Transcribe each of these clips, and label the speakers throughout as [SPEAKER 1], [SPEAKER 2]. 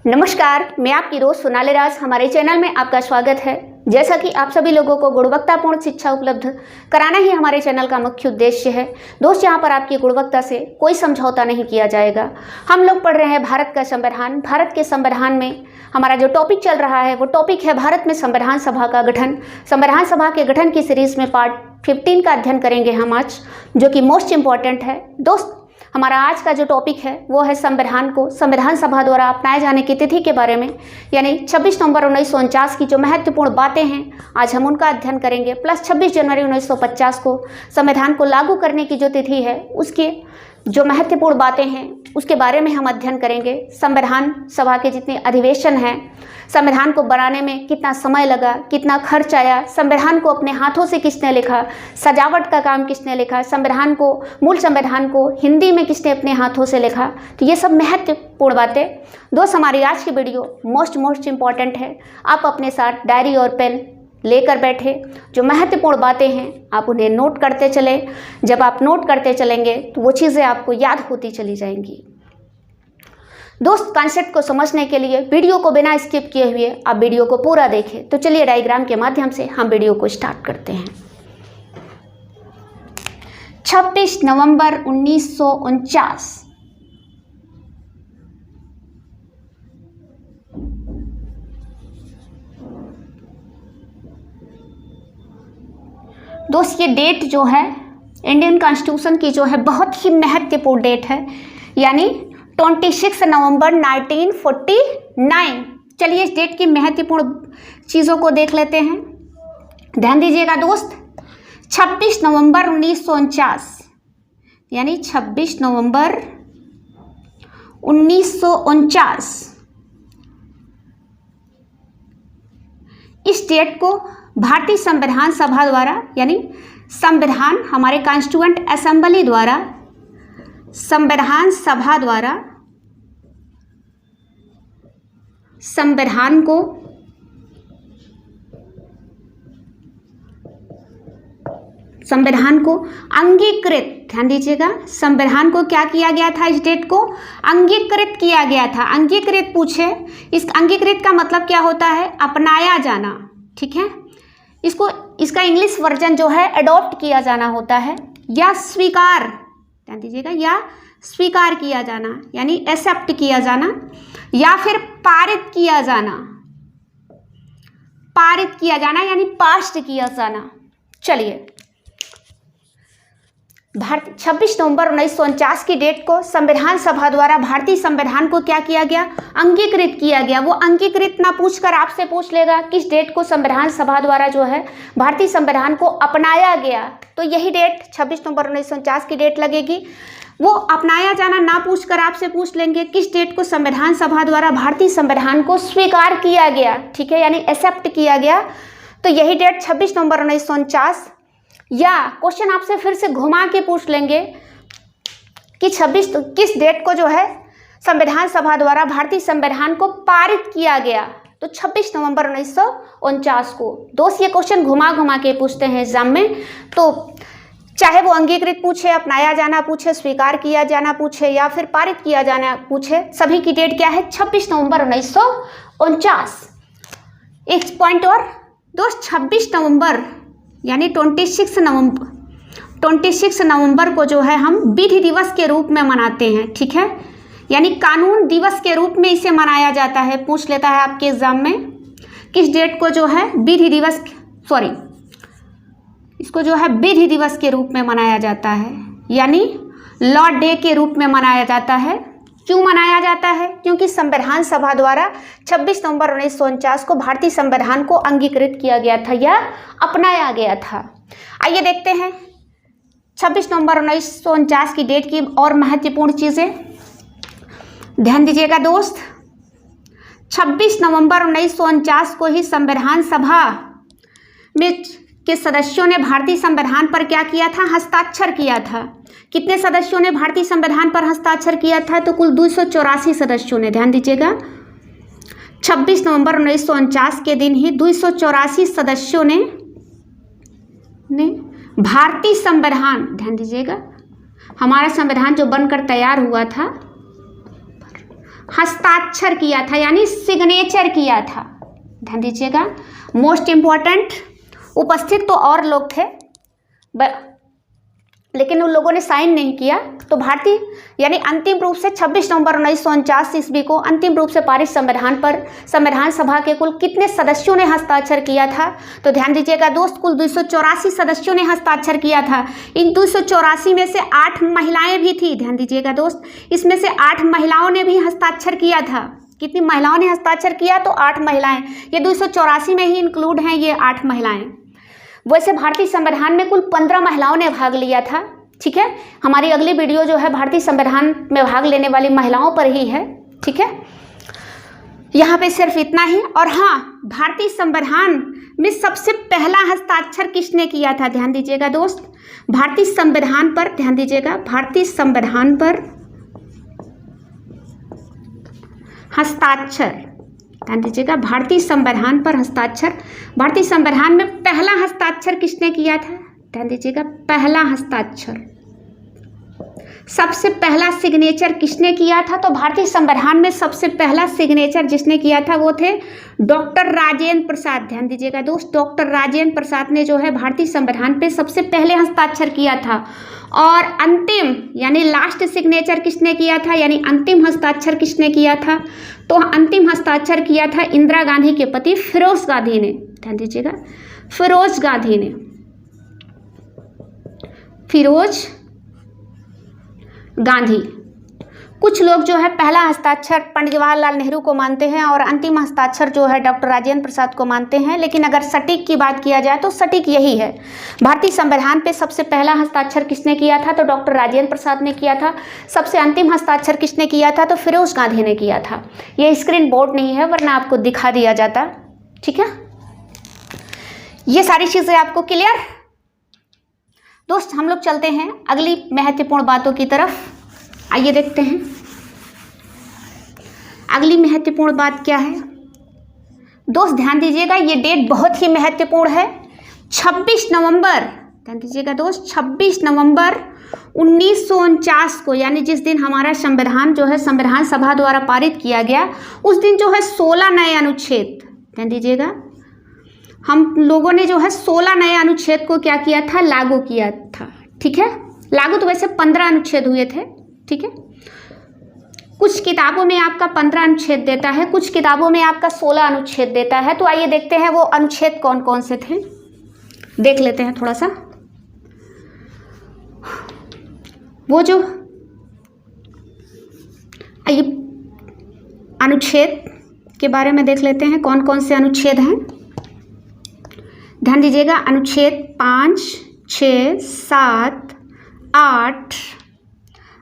[SPEAKER 1] नमस्कार, मैं आपकी दोस्त सोनाली राज। हमारे चैनल में आपका स्वागत है। जैसा कि आप सभी लोगों को गुणवत्तापूर्ण शिक्षा उपलब्ध कराना ही हमारे चैनल का मुख्य उद्देश्य है। दोस्त, यहाँ पर आपकी गुणवत्ता से कोई समझौता नहीं किया जाएगा। हम लोग पढ़ रहे हैं भारत का संविधान। भारत के संविधान में हमारा जो टॉपिक चल रहा है वो टॉपिक है भारत में संविधान सभा का गठन। संविधान सभा के गठन की सीरीज में पार्ट 15 का अध्ययन करेंगे हम आज, जो कि मोस्ट इम्पॉर्टेंट है। दोस्त, हमारा आज का जो टॉपिक है वो है संविधान को संविधान सभा द्वारा अपनाए जाने की तिथि के बारे में, यानी 26 नवंबर 1949 की जो महत्वपूर्ण बातें हैं आज हम उनका अध्ययन करेंगे। प्लस 26 जनवरी 1950 को संविधान को लागू करने की जो तिथि है उसके जो महत्वपूर्ण बातें हैं उसके बारे में हम अध्ययन करेंगे। संविधान सभा के जितने अधिवेशन हैं, संविधान को बनाने में कितना समय लगा, कितना खर्च आया, संविधान को अपने हाथों से किसने लिखा, सजावट का काम किसने लिखा, संविधान को मूल संविधान को हिंदी में किसने अपने हाथों से लिखा, तो ये सब महत्वपूर्ण बातें। दोस्त, हमारी आज की वीडियो मोस्ट इम्पॉर्टेंट है। आप अपने साथ डायरी और पेन लेकर बैठे, जो महत्वपूर्ण बातें हैं आप उन्हें नोट करते चले। जब आप नोट करते चलेंगे तो वो चीज़ें आपको याद होती चली जाएंगी। दोस्त, कॉन्सेप्ट को समझने के लिए वीडियो को बिना स्किप किए हुए आप वीडियो को पूरा देखें। तो चलिए डायग्राम के माध्यम से हम वीडियो को स्टार्ट करते हैं। 26 नवंबर 1949 दोस्त, ये डेट जो है इंडियन कॉन्स्टिट्यूशन की जो है बहुत ही महत्वपूर्ण डेट है, यानी 26 नवंबर 1949। चलिए इस डेट की महत्वपूर्ण चीज़ों को देख लेते हैं। ध्यान दीजिएगा दोस्त, 26 नवंबर 1949 यानी 26 नवंबर 1949 इस डेट को भारतीय संविधान सभा द्वारा, यानी संविधान हमारे कॉन्स्टिट्यूएंट असेंबली द्वारा, संविधान सभा द्वारा संविधान को अंगीकृत, ध्यान दीजिएगा, संविधान को क्या किया गया था, इस डेट को अंगीकृत किया गया था। अंगीकृत पूछे, इस अंगीकृत का मतलब क्या होता है? अपनाया जाना, ठीक है। इसका इंग्लिश वर्जन जो है अडॉप्ट किया जाना होता है, या स्वीकार, ध्यान दीजिएगा, या स्वीकार किया जाना यानी एक्सेप्ट किया जाना, या फिर पारित किया जाना, पारित किया जाना यानी पास्ट किया जाना। चलिए, 26 नवंबर 1949 की डेट को संविधान सभा द्वारा भारतीय संविधान को क्या किया गया? अंगीकृत किया गया। वो अंगीकृत ना पूछकर आपसे पूछ लेगा किस डेट को संविधान सभा द्वारा जो है भारतीय संविधान को अपनाया गया, तो यही डेट 26 नवंबर 1949 की डेट लगेगी। वो अपनाया जाना ना पूछकर आपसे पूछ लेंगे किस डेट को संविधान सभा द्वारा भारतीय संविधान को स्वीकार किया गया, ठीक है, यानी एक्सेप्ट किया गया, तो यही डेट 26 नवंबर 1949। या क्वेश्चन आपसे फिर से घुमा के पूछ लेंगे कि किस डेट को जो है संविधान सभा द्वारा भारतीय संविधान को पारित किया गया, तो 26 नवंबर 1949 को। दोस्त, ये क्वेश्चन घुमा के पूछते हैं एग्जाम में, तो चाहे वो अंगीकृत पूछे, अपनाया जाना पूछे, स्वीकार किया जाना पूछे, या फिर पारित किया जाना पूछे, सभी की डेट क्या है? 26 नवंबर 1949। एक पॉइंट और दोस्त, 26 नवंबर यानी 26 नवंबर को जो है हम विधि दिवस के रूप में मनाते हैं, ठीक है, यानी कानून दिवस के रूप में इसे मनाया जाता है। पूछ लेता है आपके एग्जाम में किस डेट को जो है विधि दिवस, इसको जो है विधि दिवस के रूप में मनाया जाता है, यानी लॉ डे के रूप में मनाया जाता है। क्यों मनाया जाता है? क्योंकि संविधान सभा द्वारा 26 नवंबर 1949 को भारतीय संविधान को अंगीकृत किया गया था या अपनाया गया था। आइए देखते हैं 26 नवंबर 1949 की डेट की और महत्वपूर्ण चीज़ें। ध्यान दीजिएगा दोस्त, 26 नवंबर 1949 को ही संविधान सभा में के सदस्यों ने भारतीय संविधान पर क्या किया था? हस्ताक्षर किया था। कितने सदस्यों ने भारतीय संविधान पर हस्ताक्षर किया था? तो कुल 284 सदस्यों ने। ध्यान दीजिएगा, 26 नवंबर 1949 के दिन ही 284 सदस्यों ने भारतीय संविधान, ध्यान दीजिएगा, हमारा संविधान जो बनकर तैयार हुआ था, हस्ताक्षर किया था, यानी सिग्नेचर किया था। ध्यान दीजिएगा, मोस्ट इम्पॉर्टेंट। उपस्थित तो और लोग थे लेकिन उन लोगों ने साइन नहीं किया। तो भारतीय यानी अंतिम रूप से 26 नवंबर 1949 ईस्वी को अंतिम रूप से पारित संविधान पर संविधान सभा के कुल कितने सदस्यों ने हस्ताक्षर किया था? तो ध्यान दीजिएगा दोस्त, कुल 284 सदस्यों ने हस्ताक्षर किया था। इन 284 में से 8 महिलाएं भी थी। ध्यान दीजिएगा दोस्त, इसमें से 8 महिलाओं ने भी हस्ताक्षर किया था। कितनी महिलाओं ने हस्ताक्षर किया? तो 8 महिलाएं। ये 284 में ही इंक्लूड हैं ये 8 महिलाएं। वैसे भारतीय संविधान में कुल 15 महिलाओं ने भाग लिया था। ठीक है, हमारी अगली वीडियो जो है भारतीय संविधान में भाग लेने वाली महिलाओं पर ही है। ठीक है, यहाँ पे सिर्फ इतना ही। और हाँ, भारतीय संविधान में सबसे पहला हस्ताक्षर किसने किया था? ध्यान दीजिएगा दोस्त, भारतीय संविधान पर ध्यान दीजिएगा, भारतीय संविधान पर हस्ताक्षर, ध्यान दीजिएगा, भारतीय संविधान पर हस्ताक्षर। भारतीय संविधान में पहला हस्ताक्षर किसने किया था? ध्यान दीजिएगा, पहला हस्ताक्षर, सबसे पहला सिग्नेचर किसने किया था? तो भारतीय संविधान में सबसे पहला सिग्नेचर जिसने किया था वो थे डॉक्टर राजेंद्र प्रसाद। ध्यान दीजिएगा दोस्त, डॉक्टर राजेंद्र प्रसाद ने जो है भारतीय संविधान पे सबसे पहले हस्ताक्षर किया था। और अंतिम यानी लास्ट सिग्नेचर किसने किया था, यानी अंतिम हस्ताक्षर किसने किया था? तो अंतिम हस्ताक्षर किया था इंदिरा गांधी के पति फिरोज गांधी ने। ध्यान दीजिएगा, फिरोज गांधी ने, फिरोज गांधी। कुछ लोग जो है पहला हस्ताक्षर पंडित जवाहरलाल नेहरू को मानते हैं और अंतिम हस्ताक्षर जो है डॉक्टर राजेंद्र प्रसाद को मानते हैं, लेकिन अगर सटीक की बात किया जाए तो सटीक यही है। भारतीय संविधान पे सबसे पहला हस्ताक्षर किसने किया था? तो डॉक्टर राजेंद्र प्रसाद ने किया था। सबसे अंतिम हस्ताक्षर किसने किया था? तो फिरोज गांधी ने किया था। ये स्क्रीन बोर्ड नहीं है, वरना आपको दिखा दिया जाता। ठीक है, ये सारी चीज़ें आपको क्लियर? दोस्त, हम लोग चलते हैं अगली महत्वपूर्ण बातों की तरफ। आइए देखते हैं अगली महत्वपूर्ण बात क्या है। दोस्त ध्यान दीजिएगा, ये डेट बहुत ही महत्वपूर्ण है। 26 नवंबर, ध्यान दीजिएगा दोस्त, 26 नवंबर 1949 को, यानी जिस दिन हमारा संविधान जो है संविधान सभा द्वारा पारित किया गया, उस दिन जो है 16 नए अनुच्छेद, ध्यान दीजिएगा, हम लोगों ने जो है 16 नए अनुच्छेद को क्या किया था? लागू किया था। ठीक है, लागू तो वैसे 15 अनुच्छेद हुए थे। ठीक है, कुछ किताबों में आपका 15 अनुच्छेद देता है, कुछ किताबों में आपका 16 अनुच्छेद देता है। तो आइए देखते हैं वो अनुच्छेद कौन कौन से थे, देख लेते हैं थोड़ा सा। वो जो आइए अनुच्छेद के बारे में देख लेते हैं, कौन कौन से अनुच्छेद हैं। ध्यान दीजिएगा, अनुच्छेद 5, 6, 7, 8,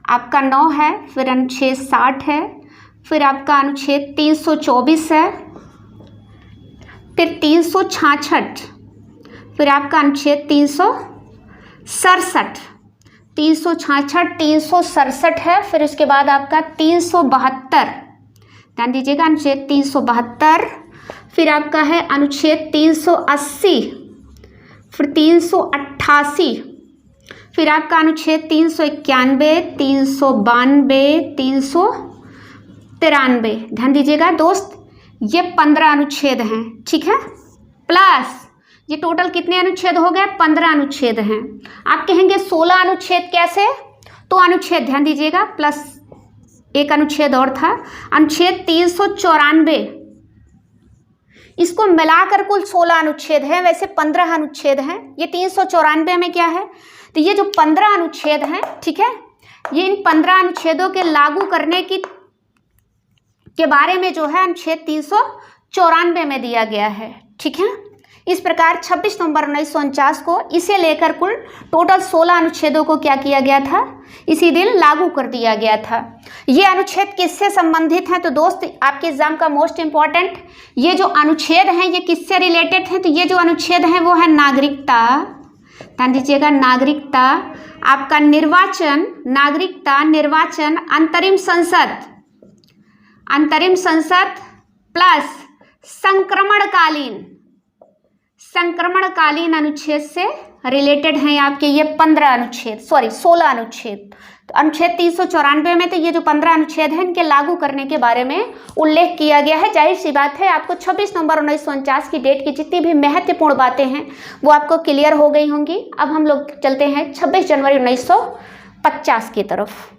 [SPEAKER 1] आपका 9 है, फिर अनुच्छेद 60 है, फिर आपका अनुच्छेद 324 है, फिर 366, फिर आपका अनुच्छेद 367, 366, 367 है, फिर उसके बाद आपका 372, ध्यान दीजिएगा, अनुच्छेद 372, फिर आपका है अनुच्छेद 380, फिर 388, फिर आपका अनुच्छेद 391, 392, 393। ध्यान दीजिएगा दोस्त, ये 15 अनुच्छेद हैं। ठीक है, प्लस ये टोटल कितने अनुच्छेद हो गए? 15 अनुच्छेद हैं। आप कहेंगे 16 अनुच्छेद कैसे? तो अनुच्छेद ध्यान दीजिएगा, प्लस एक अनुच्छेद और था, अनुच्छेद 394, इसको मिलाकर कुल 16 अनुच्छेद हैं। वैसे 15 अनुच्छेद हैं। ये 394 में क्या है? तो ये जो 15 अनुच्छेद हैं, ठीक है, ये इन 15 अनुच्छेदों के लागू करने के बारे में जो है अनुच्छेद 394 में दिया गया है। ठीक है, इस प्रकार 26 नवंबर 1949 को इसे लेकर कुल टोटल 16 अनुच्छेदों को क्या किया गया था? इसी दिन लागू कर दिया गया था। ये अनुच्छेद किससे संबंधित हैं? तो दोस्त आपके एग्जाम का मोस्ट इंपॉर्टेंट, ये जो अनुच्छेद हैं ये किससे रिलेटेड हैं? तो ये जो अनुच्छेद हैं वो है नागरिकता, ध्यान दीजिएगा, नागरिकता, आपका निर्वाचन, नागरिकता, निर्वाचन, अंतरिम संसद प्लस संक्रमणकालीन अनुच्छेद से रिलेटेड हैं आपके ये 16 अनुच्छेद। तो अनुच्छेद 394 में तो ये जो 15 अनुच्छेद हैं इनके लागू करने के बारे में उल्लेख किया गया है। जाहिर सी बात है आपको 26 नवंबर 1949 की डेट की जितनी भी महत्वपूर्ण बातें हैं वो आपको क्लियर हो गई होंगी। अब हम लोग चलते हैं 26 जनवरी 1950 की तरफ।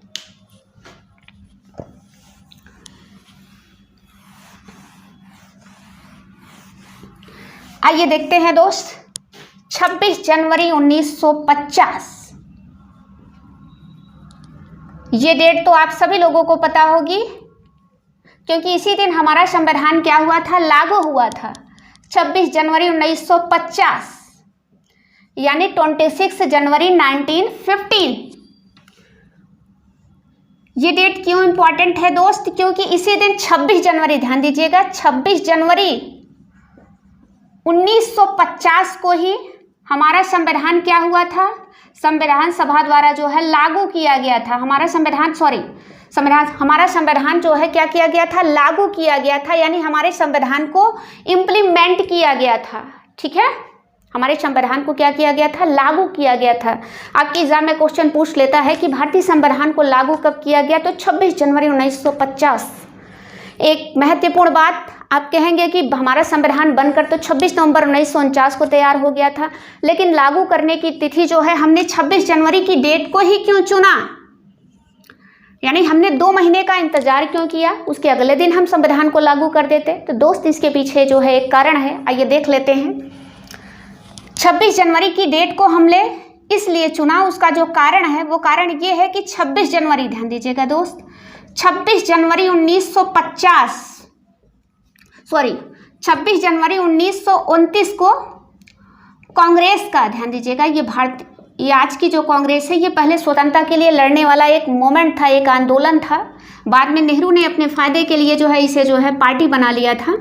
[SPEAKER 1] आइए देखते हैं दोस्त 26 जनवरी 1950। ये डेट तो आप सभी लोगों को पता होगी क्योंकि इसी दिन हमारा संविधान क्या हुआ था, लागू हुआ था। 26 जनवरी 1950 यानी 26 जनवरी 1915। ये डेट क्यों इंपॉर्टेंट है दोस्त, क्योंकि इसी दिन 26 जनवरी, ध्यान दीजिएगा, 26 जनवरी 1950 को ही हमारा संविधान क्या हुआ था, संविधान सभा द्वारा जो है लागू किया गया था। हमारा संविधान जो है क्या किया गया था, लागू किया गया था, यानी हमारे संविधान को इम्प्लीमेंट किया गया था। ठीक है, हमारे संविधान को क्या किया गया था, लागू किया गया था। आपके एग्जाम में क्वेश्चन पूछ लेता है कि भारतीय संविधान को लागू कब किया गया, तो 26 जनवरी 1950। एक महत्वपूर्ण बात, आप कहेंगे कि हमारा संविधान बनकर तो 26 नवंबर 1949 को तैयार हो गया था, लेकिन लागू करने की तिथि जो है हमने 26 जनवरी की डेट को ही क्यों चुना, यानी हमने 2 महीने का इंतजार क्यों किया, उसके अगले दिन हम संविधान को लागू कर देते। तो दोस्त इसके पीछे जो है एक कारण है, आइए देख लेते हैं। 26 जनवरी की डेट को हमने इसलिए चुना, उसका जो कारण है वो कारण ये है कि 26 जनवरी, ध्यान दीजिएगा दोस्त, 26 जनवरी 1929 को कांग्रेस का, ध्यान दीजिएगा, ये आज की जो कांग्रेस है ये पहले स्वतंत्रता के लिए लड़ने वाला एक मोमेंट था, एक आंदोलन था। बाद में नेहरू ने अपने फायदे के लिए जो है इसे जो है पार्टी बना लिया था।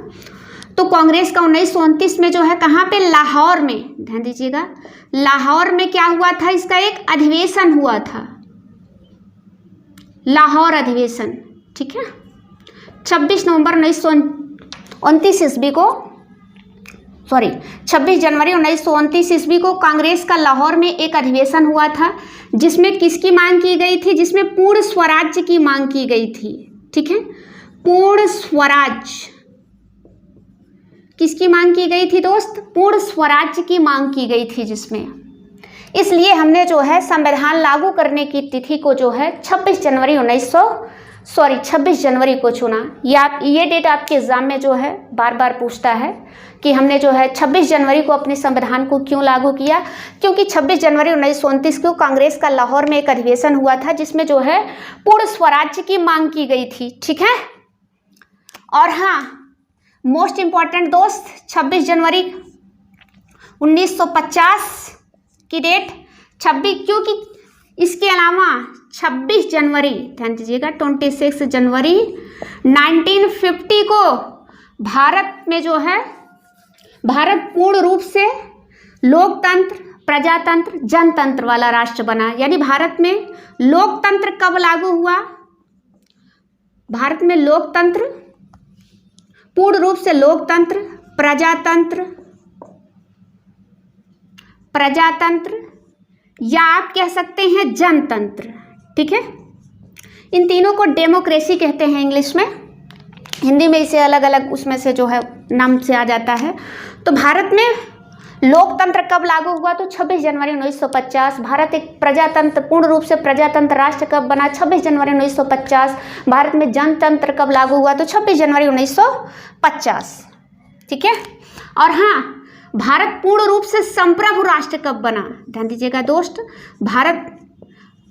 [SPEAKER 1] तो कांग्रेस का 1929 में जो है कहाँ पे, लाहौर में, ध्यान दीजिएगा, लाहौर में क्या हुआ था, इसका एक अधिवेशन हुआ था, लाहौर अधिवेशन। ठीक है, 26 जनवरी 1929 ईस्वी को कांग्रेस का लाहौर में एक अधिवेशन हुआ था, जिसमें किसकी मांग की गई थी, जिसमें पूर्ण स्वराज्य की मांग की गई थी। ठीक है, पूर्ण स्वराज्य किसकी मांग की गई थी दोस्त, पूर्ण स्वराज्य की मांग की गई थी, जिसमें इसलिए हमने जो है संविधान लागू करने की तिथि को जो है 26 जनवरी को चुना। ये डेट आपके एग्जाम में जो है बार बार पूछता है कि हमने जो है 26 जनवरी को अपने संविधान को क्यों लागू किया, क्योंकि 26 जनवरी 1929 को कांग्रेस का लाहौर में एक अधिवेशन हुआ था, जिसमें जो है पूर्ण स्वराज्य की मांग की गई थी। ठीक है, और हाँ, मोस्ट इंपॉर्टेंट दोस्त, 26 जनवरी 1950 की डेट 26, क्योंकि इसके अलावा 26 जनवरी, ध्यान दीजिएगा, 26 जनवरी 1950 को भारत में जो है, भारत पूर्ण रूप से लोकतंत्र, प्रजातंत्र, जनतंत्र वाला राष्ट्र बना। यानी भारत में लोकतंत्र कब लागू हुआ, भारत में लोकतंत्र, पूर्ण रूप से लोकतंत्र, प्रजातंत्र या आप कह सकते हैं जनतंत्र। ठीक है, इन तीनों को डेमोक्रेसी कहते हैं इंग्लिश में, हिंदी में इसे अलग अलग उसमें से जो है नाम से आ जाता है। तो भारत में लोकतंत्र कब लागू हुआ, तो 26 जनवरी 1950। भारत एक प्रजातंत्र, पूर्ण रूप से प्रजातंत्र राष्ट्र कब बना, 26 जनवरी 1950। भारत में जनतंत्र कब लागू हुआ, तो 26 जनवरी 1950। ठीक है, और हाँ, भारत पूर्ण रूप से संप्रभु राष्ट्र कब बना, ध्यान दीजिएगा दोस्त, भारत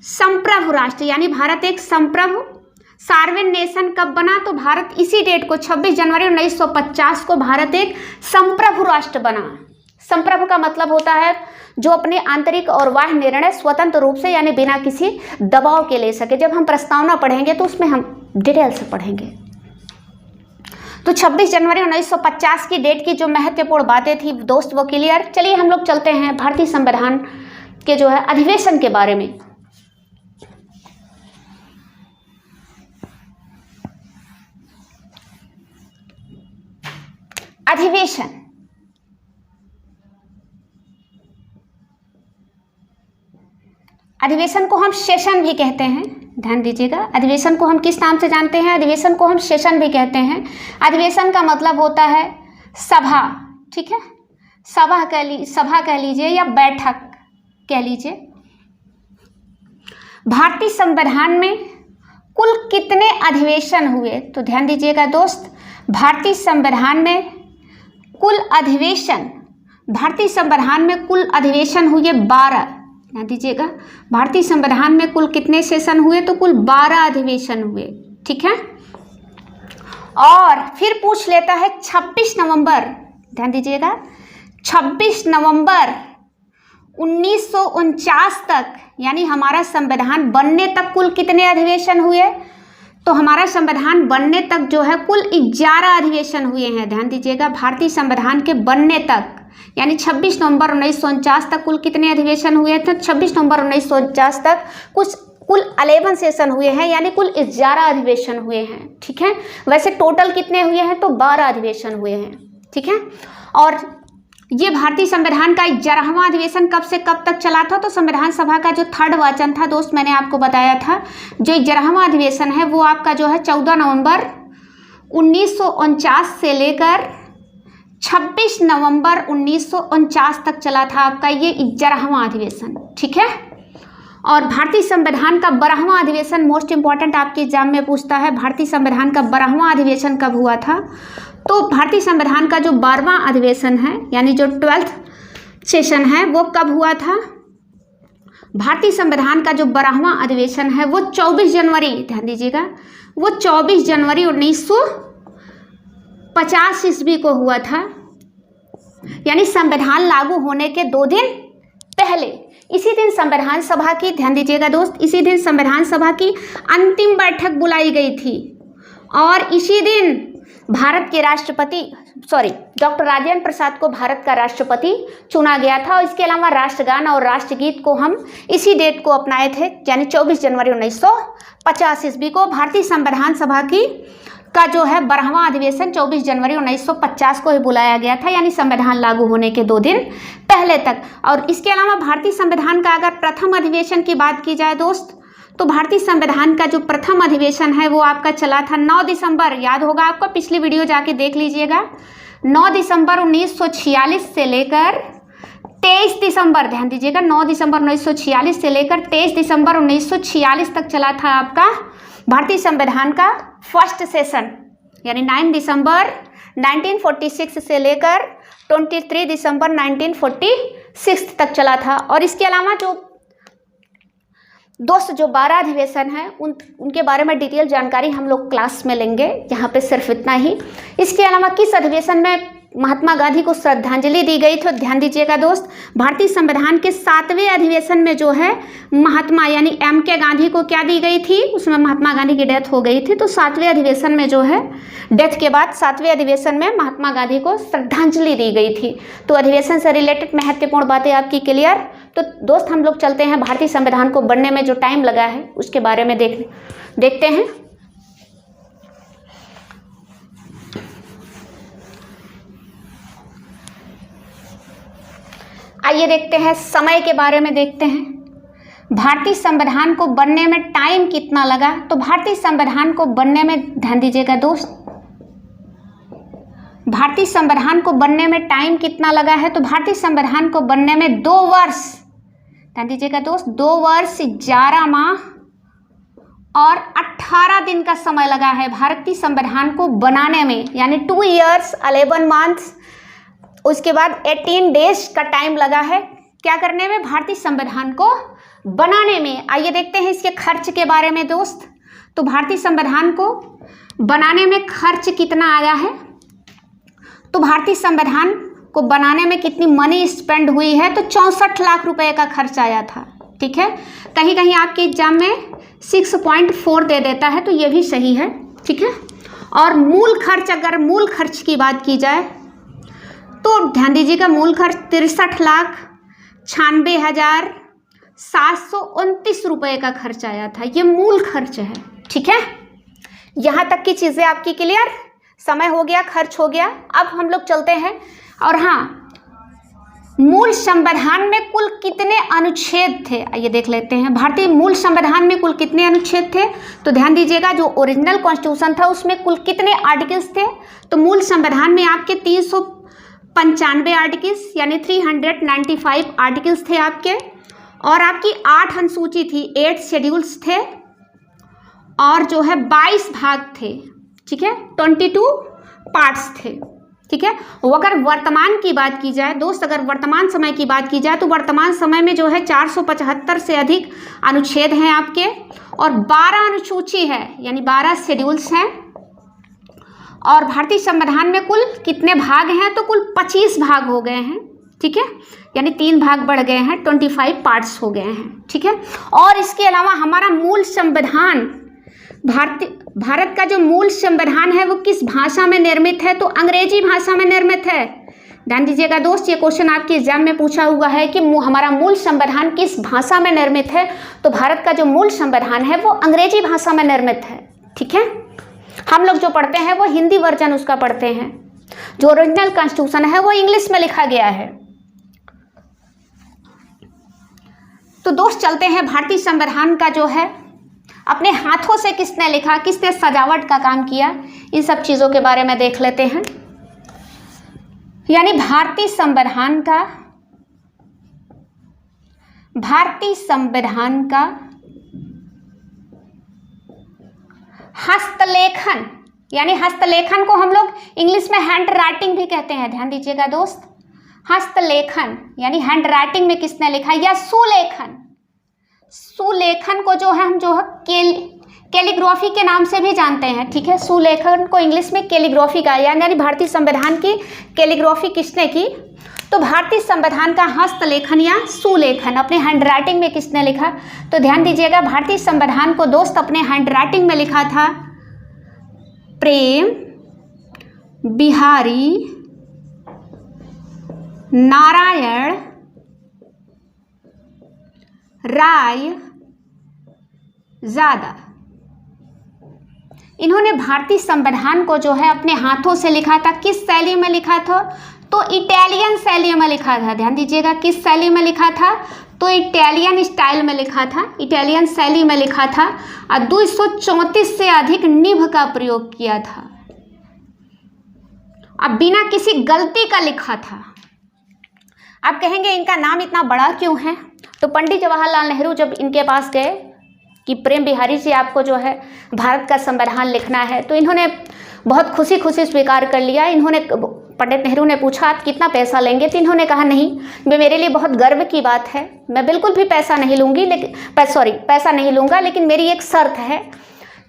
[SPEAKER 1] संप्रभु राष्ट्र, यानी भारत एक संप्रभु सार्वभौम नेशन कब बना, तो भारत इसी डेट को 26 जनवरी 1950 को भारत एक संप्रभु राष्ट्र बना। संप्रभु का मतलब होता है जो अपने आंतरिक और बाह्य निर्णय स्वतंत्र रूप से, यानी बिना किसी दबाव के ले सके। जब हम प्रस्तावना पढ़ेंगे तो उसमें हम डिटेल से पढ़ेंगे। तो 26 जनवरी 1950 की डेट की जो महत्वपूर्ण बातें थी दोस्त वो क्लियर। चलिए हम लोग चलते हैं भारतीय संविधान के जो है अधिवेशन के बारे में। अधिवेशन, अधिवेशन को हम सेशन भी कहते हैं, ध्यान दीजिएगा। अधिवेशन को हम किस नाम से जानते हैं? अधिवेशन को हम सेशन भी कहते हैं। अधिवेशन का मतलब होता है सभा, ठीक है, सभा कह लीजिए या बैठक कह लीजिए। भारतीय संविधान में कुल कितने अधिवेशन हुए? तो ध्यान दीजिएगा दोस्त, भारतीय संविधान में कुल अधिवेशन हुए 12। ध्यान दीजिएगा, भारतीय संविधान में कुल कितने सेशन हुए? तो कुल 12 अधिवेशन हुए, ठीक है। और फिर पूछ लेता है 26 नवंबर, ध्यान दीजिएगा, 26 नवंबर 1949 तक, यानी हमारा संविधान बनने तक कुल कितने अधिवेशन हुए? तो हमारा संविधान बनने तक जो है कुल 11 अधिवेशन हुए हैं। ध्यान दीजिएगा, भारतीय संविधान के बनने तक यानी 26 नवंबर 1949 तक कुल कितने अधिवेशन हुए थे? 26 नवंबर 1949 तक कुल 11 सेशन हुए हैं, यानी कुल 11 अधिवेशन हुए हैं, ठीक है। वैसे टोटल कितने हुए हैं? तो 12 अधिवेशन हुए हैं, ठीक है। और ये भारतीय संविधान का 11वां अधिवेशन कब से कब तक चला था? तो संविधान सभा का जो 3rd वाचन था दोस्त, मैंने आपको बताया था, जो 11वां अधिवेशन है वो आपका जो है 14 नवंबर 1949 से लेकर 26 नवंबर 1949 तक चला था आपका ये 11वां अधिवेशन, ठीक है। और भारतीय संविधान का 12वां अधिवेशन मोस्ट इंपॉर्टेंट आपके एग्जाम में पूछता है, भारतीय संविधान का 12वां अधिवेशन कब हुआ था? तो भारतीय संविधान का जो 12वां अधिवेशन है यानी जो 12th सेशन है वो कब हुआ था? भारतीय संविधान का जो 12वां अधिवेशन है वो 24 जनवरी, ध्यान दीजिएगा, वो 24 जनवरी 1950 ईस्वी को हुआ था, यानी संविधान लागू होने के 2 दिन पहले। इसी दिन संविधान सभा की, ध्यान दीजिएगा दोस्त, इसी दिन संविधान सभा की अंतिम बैठक बुलाई गई थी और इसी दिन भारत के राष्ट्रपति डॉक्टर राजेंद्र प्रसाद को भारत का राष्ट्रपति चुना गया था। और इसके अलावा राष्ट्रगान और राष्ट्रगीत को हम इसी डेट को अपनाए थे, यानी 24 जनवरी 1950 ईस्वी को भारतीय संविधान सभा का जो है 12वां अधिवेशन 24 जनवरी 1950 को ही बुलाया गया था, यानी संविधान लागू होने के 2 दिन पहले तक। और इसके अलावा भारतीय संविधान का अगर प्रथम अधिवेशन की बात की जाए दोस्त, तो भारतीय संविधान का जो प्रथम अधिवेशन है वो आपका चला था 9 दिसंबर, याद होगा आपको, पिछली वीडियो जाके देख लीजिएगा, 9 दिसंबर 1946 से लेकर 23 दिसंबर, ध्यान दीजिएगा, 9 दिसंबर 1946 से लेकर 23 दिसंबर 1946 तक चला था आपका भारतीय संविधान का फर्स्ट सेशन, यानी 9 दिसंबर 1946 से लेकर 23 दिसंबर 1946 तक चला था। और इसके अलावा जो 12 अधिवेशन हैं उनके बारे में डिटेल जानकारी हम लोग क्लास में लेंगे, यहाँ पे सिर्फ इतना ही। इसके अलावा किस अधिवेशन में महात्मा गांधी को श्रद्धांजलि दी गई थी? ध्यान दीजिएगा दोस्त, भारतीय संविधान के 7वें अधिवेशन में जो है महात्मा यानी MK गांधी को क्या दी गई थी? उसमें महात्मा गांधी की डेथ हो गई थी, तो 7वें अधिवेशन में जो है डेथ के बाद 7वें अधिवेशन में महात्मा गांधी को श्रद्धांजलि दी गई थी। तो अधिवेशन से रिलेटेड महत्वपूर्ण बातें आपकी क्लियर। तो दोस्त हम लोग चलते हैं भारतीय संविधान को बनने में जो टाइम लगा है उसके बारे में देखते हैं। आइए देखते हैं समय के बारे में देखते हैं। भारतीय संविधान को बनने में टाइम कितना लगा? तो भारतीय संविधान को बनने में, ध्यान दीजिएगा दोस्त, भारतीय संविधान को बनने में टाइम कितना लगा है? तो भारतीय संविधान को बनने में 2 वर्ष, ध्यान दीजिएगा दोस्त, 2 वर्ष 11 माह और 18 दिन का समय लगा है भारतीय संविधान को बनाने में, यानी 2 years 11 months। उसके बाद 18 डेज का टाइम लगा है क्या करने में? भारतीय संविधान को बनाने में। आइए देखते हैं इसके खर्च के बारे में दोस्त। तो भारतीय संविधान को बनाने में खर्च कितना आया है? तो भारतीय संविधान को बनाने में कितनी मनी स्पेंड हुई है? तो 64 लाख रुपए का खर्च आया था, ठीक है। कहीं कहीं आपके एग्जाम में 6.4 दे देता है, तो ये भी सही है, ठीक है। और मूल खर्च, अगर मूल खर्च की बात की जाए तो ध्यान दीजिएगा, मूल खर्च 63,96,729 रुपये का खर्च आया था। ये मूल खर्च है, ठीक है। यहाँ तक की चीज़ें आपकी क्लियर? समय हो गया, खर्च हो गया। अब हम लोग चलते हैं, और हाँ, मूल संविधान में कुल कितने अनुच्छेद थे, आइए देख लेते हैं। भारतीय मूल संविधान में कुल कितने अनुच्छेद थे, तो ध्यान दीजिएगा जो ओरिजिनल कॉन्स्टिट्यूशन था उसमें कुल कितने आर्टिकल्स थे, तो मूल संविधान में आपके 395 आर्टिकल्स यानी 395 आर्टिकल्स थे आपके, और आपकी 8 अनुसूची थी, 8 शेड्यूल्स थे, और जो है 22 भाग थे, ठीक है, 22 पार्ट्स थे, ठीक है। वो अगर वर्तमान की बात की जाए दोस्त, अगर वर्तमान समय की बात की जाए तो वर्तमान समय में जो है 475 से अधिक अनुच्छेद हैं आपके, और 12 अनुसूची है यानी 12 शेड्यूल्स हैं, और भारतीय संविधान में कुल कितने भाग हैं, तो कुल 25 भाग हो गए हैं, ठीक है, यानी 3 भाग बढ़ गए हैं, 25 पार्ट्स हो गए हैं, ठीक है। और इसके अलावा हमारा मूल संविधान, भारत का जो मूल संविधान है वो किस भाषा में निर्मित है, तो अंग्रेजी भाषा में निर्मित है। ध्यान दीजिएगा दोस्त, ये क्वेश्चन आपके एग्जाम में पूछा हुआ है कि हमारा मूल संविधान किस भाषा में निर्मित है, तो भारत का जो मूल संविधान है वो अंग्रेजी भाषा में निर्मित है, ठीक है। हम लोग जो पढ़ते हैं वो हिंदी वर्जन उसका पढ़ते हैं, जो ओरिजिनल कॉन्स्टिट्यूशन है वो इंग्लिश में लिखा गया है। तो दोस्त चलते हैं भारतीय संविधान का जो है अपने हाथों से किसने लिखा, किसने सजावट का काम किया, इन सब चीज़ों के बारे में देख लेते हैं। यानी भारतीय संविधान का हस्तलेखन, यानी हस्तलेखन को हम लोग इंग्लिश में हैंड राइटिंग भी कहते हैं, ध्यान दीजिएगा दोस्त। हस्तलेखन यानी हैंड राइटिंग में किसने लिखा, या सुलेखन, सुलेखन को जो है हम जो है कैलीग्राफी के नाम से भी जानते हैं, ठीक है। सुलेखन को इंग्लिश में कैलीग्राफी का, यानी भारतीय संविधान की कैलीग्राफी किसने की, तो भारतीय संविधान का हस्तलेखन या सुलेखन अपने हैंड राइटिंग में किसने लिखा, तो ध्यान दीजिएगा भारतीय संविधान को दोस्त अपने हैंड राइटिंग में लिखा था प्रेम बिहारी नारायण राय ज़्यादा। इन्होंने भारतीय संविधान को जो है अपने हाथों से लिखा था, किस शैली में लिखा था, तो इटालियन शैली में लिखा था। ध्यान दीजिएगा किस शैली में लिखा था, तो इटालियन स्टाइल में लिखा था, इटालियन शैली में लिखा था, और 234 से अधिक निभ का प्रयोग किया था, अब बिना किसी गलती का लिखा था। आप कहेंगे इनका नाम इतना बड़ा क्यों है, तो पंडित जवाहरलाल नेहरू जब इनके पास गए कि प्रेम बिहारी जी आपको जो है भारत का संविधान लिखना है, तो इन्होंने बहुत खुशी खुशी स्वीकार कर लिया। इन्होंने पंडित नेहरू ने पूछा आप कितना पैसा लेंगे, तो इन्होंने कहा नहीं, मेरे लिए बहुत गर्व की बात है, मैं बिल्कुल भी पैसा नहीं लूँगी, पैसा नहीं लूँगा, लेकिन मेरी एक शर्त है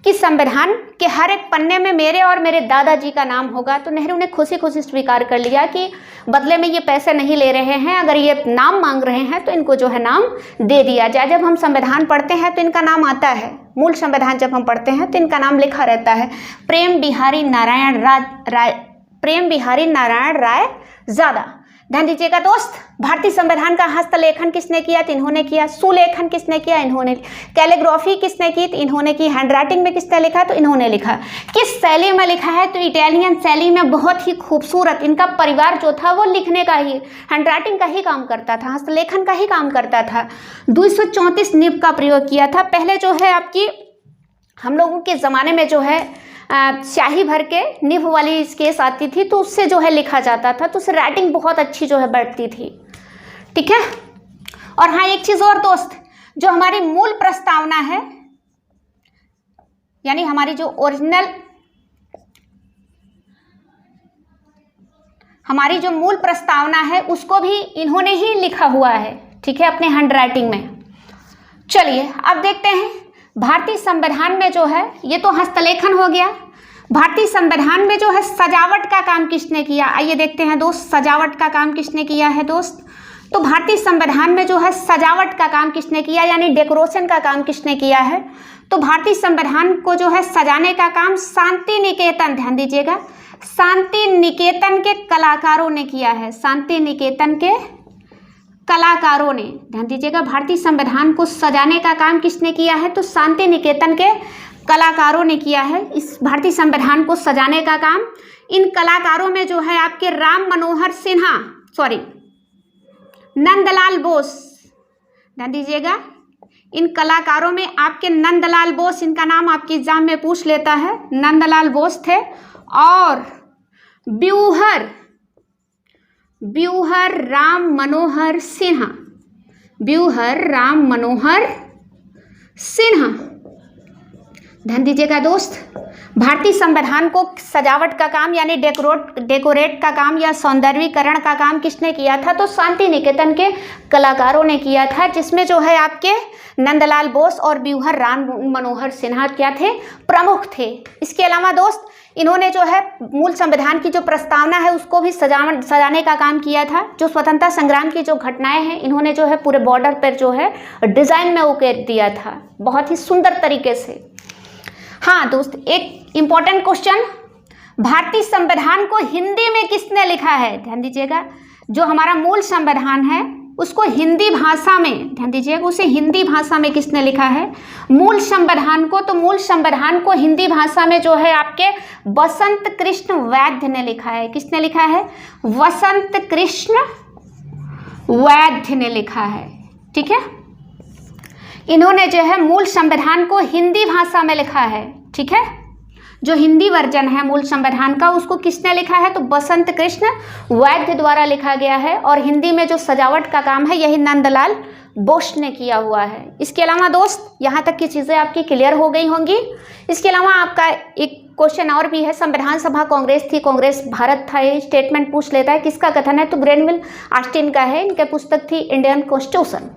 [SPEAKER 1] कि संविधान के हर एक पन्ने में मेरे और मेरे दादाजी का नाम होगा। तो नेहरू ने खुशी खुशी स्वीकार कर लिया कि बदले में ये पैसे नहीं ले रहे हैं, अगर ये नाम मांग रहे हैं तो इनको जो है नाम दे दिया जाए। जब हम संविधान पढ़ते हैं तो इनका नाम आता है, मूल संविधान जब हम पढ़ते हैं तो इनका नाम लिखा रहता है प्रेम बिहारी नारायण राय ज़्यादा। ध्यान दीजिएगा दोस्त, भारतीय संविधान का हस्तलेखन किसने किया, तो इन्होंने किया। सुलेखन किसने किया, इन्होंने। कैलीग्राफी किसने की, तो इन्होंने की। हैंड राइटिंग में किसने लिखा, तो इन्होंने लिखा। किस शैली में लिखा है, तो इटालियन शैली में, बहुत ही खूबसूरत। इनका परिवार जो था वो लिखने का ही, हैंड राइटिंग का ही काम करता था, हस्तलेखन का ही काम करता था। 234 निब का प्रयोग किया था। पहले जो है आपकी हम लोगों के ज़माने में जो है स्याही भर के निभ वाली स्केच आती थी, तो उससे जो है लिखा जाता था, तो उससे राइटिंग बहुत अच्छी जो है बैठती थी, ठीक है। और हाँ, एक चीज़ और दोस्त, जो हमारी मूल प्रस्तावना है, यानी हमारी जो ओरिजिनल, हमारी जो मूल प्रस्तावना है उसको भी इन्होंने ही लिखा हुआ है, ठीक है, अपने हैंड राइटिंग में। चलिए अब देखते हैं भारतीय संविधान में जो है, ये तो हस्तलेखन हो गया। भारतीय संविधान में जो है सजावट का काम किसने किया, आइए देखते हैं दोस्त, सजावट का काम किसने किया है दोस्त। तो भारतीय संविधान में जो है सजावट का काम किसने किया, यानी डेकोरेशन का काम किसने किया है, तो भारतीय संविधान को जो है सजाने का काम शांति निकेतन, ध्यान दीजिएगा, शांति निकेतन के कलाकारों ने किया है। शांति निकेतन के कलाकारों ने, ध्यान दीजिएगा, भारतीय संविधान को सजाने का काम किसने किया है, तो शांति निकेतन के कलाकारों ने किया है इस भारतीय संविधान को सजाने का काम। इन कलाकारों में जो है आपके राम मनोहर सिन्हा, नंदलाल बोस। ध्यान दीजिएगा, इन कलाकारों में आपके नंदलाल बोस, इनका नाम आपकी एग्जाम में पूछ लेता है, नंदलाल बोस थे। और ब्यूहर राम मनोहर सिन्हा, ब्यूहर राम मनोहर सिन्हा। ध्यान दीजिएगा दोस्त, भारतीय संविधान को सजावट का काम यानी डेकोरेट का काम या सौंदर्यीकरण का काम किसने किया था? तो शांति निकेतन के कलाकारों ने किया था, जिसमें जो है आपके नंदलाल बोस और ब्यूहर राम मनोहर सिन्हा क्या थे? प्रमुख थे। इसके अलावा दोस्त इन्होंने जो है मूल संविधान की जो प्रस्तावना है उसको भी सजाने का काम किया था। जो स्वतंत्रता संग्राम की जो घटनाएं हैं इन्होंने जो है पूरे बॉर्डर पर जो है डिज़ाइन में उकेर दिया था बहुत ही सुंदर तरीके से। हाँ दोस्त, एक इम्पॉर्टेंट क्वेश्चन, भारतीय संविधान को हिंदी में किसने लिखा है? ध्यान दीजिएगा, जो हमारा मूल संविधान है उसको हिंदी भाषा में, ध्यान दीजिएगा, उसे हिंदी भाषा में किसने लिखा है मूल संविधान को? तो मूल संविधान को हिंदी भाषा में जो है आपके वसंत कृष्ण वैद्य ने लिखा है। किसने लिखा है? वसंत कृष्ण वैद्य ने लिखा है। ठीक है, इन्होंने जो है मूल संविधान को हिंदी भाषा में लिखा है। ठीक है, जो हिंदी वर्जन है मूल संविधान का उसको किसने लिखा है? तो वसंत कृष्ण वैद्य द्वारा लिखा गया है। और हिंदी में जो सजावट का काम है यही नंदलाल बोस ने किया हुआ है। इसके अलावा दोस्त यहाँ तक की चीज़ें आपकी क्लियर हो गई होंगी। इसके अलावा आपका एक क्वेश्चन और भी है, संविधान सभा कांग्रेस थी, कांग्रेस भारत था, ये स्टेटमेंट पूछ लेता है, किसका कथन है? तो ग्रेनविल ऑस्टिन का है, इनके पुस्तक थी इंडियन कॉन्स्टिट्यूशन।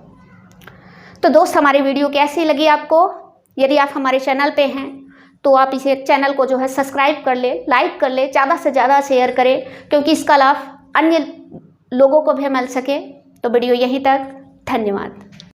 [SPEAKER 1] तो दोस्त हमारी वीडियो कैसी लगी आपको? यदि आप हमारे चैनल पे हैं तो आप इसे चैनल को जो है सब्सक्राइब कर ले, लाइक कर ले, ज़्यादा से ज़्यादा शेयर करें, क्योंकि इसका लाभ अन्य लोगों को भी मिल सके। तो वीडियो यहीं तक, धन्यवाद।